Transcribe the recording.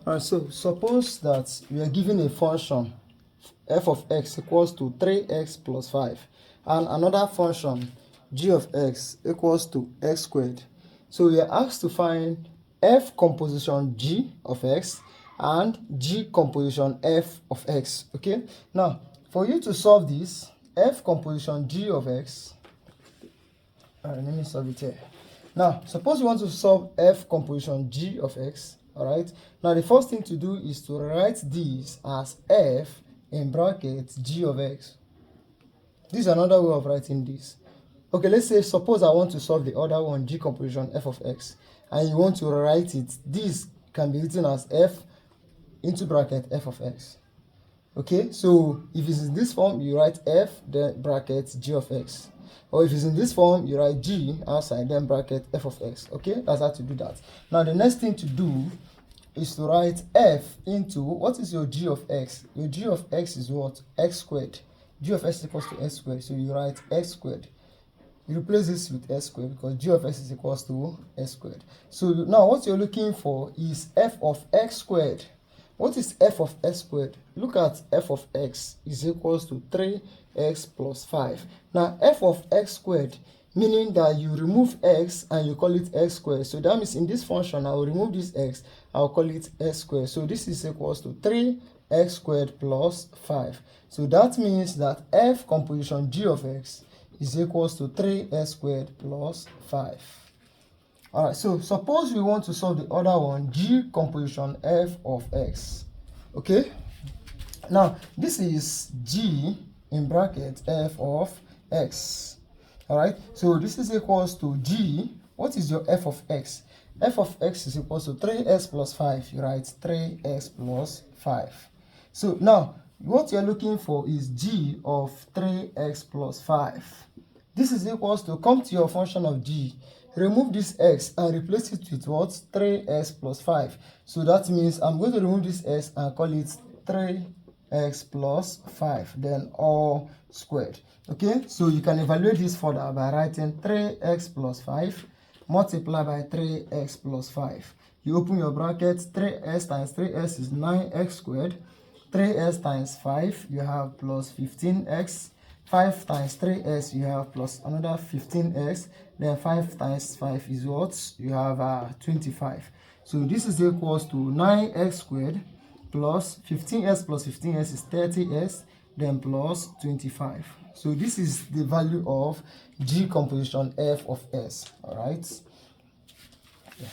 Alright, so suppose that we are given a function f of x equals to 3x plus 5 and another function g of x equals to x squared. So we are asked to find f composition g of x and g composition f of x. Okay, now for you to solve this, f composition g of x, let me solve it here. Now suppose you want to solve f composition g of x. Alright, now the first thing to do is to write this as f in brackets g of x. This is another way of writing this. Okay, let's say suppose I want to solve the other one, g composition f of x, and you want to write it. This can be written as f into bracket f of x. Okay, so if it's in this form, you write f then bracket g of x. Or if it's in this form, you write g outside then bracket f of x. Okay, that's how to do that. Now the next thing to do is to write f into, what is your g of x? Your g of x is what? X squared. G of x equals to x squared, so you write x squared. You replace this with x squared because g of x is equals to x squared. So now what you're looking for is f of x squared. What is f of x squared? Look at f of x is equals to 3x plus 5. Now f of x squared, meaning that you remove x and you call it x squared. So that means in this function, I will remove this x, I'll call it x squared. So this is equals to 3x squared plus 5. So that means that f composition g of x is equals to 3x squared plus 5. Alright, so suppose we want to solve the other one, g composition f of x. Okay, now this is g in bracket f of x. Alright, so this is equals to g. What is your f of x? F of x is equals to 3x plus 5. You write 3x plus 5. So now what you're looking for is g of 3x plus 5. This is equals to, come to your function of g, remove this x and replace it with what? 3x plus 5. So that means I'm going to remove this x and call it 3x plus 5, then all squared. Okay, so you can evaluate this further by writing 3x plus 5 multiplied by 3x plus 5. You open your bracket, 3s times 3s is 9x squared. 3s times 5, you have plus 15x. 5 times 3s, you have plus another 15x. Then 5 times 5 is what? You have 25. So this is equals to 9x squared plus 15s is 30s, then plus 25. So this is the value of g composition f of s. All right. Yeah.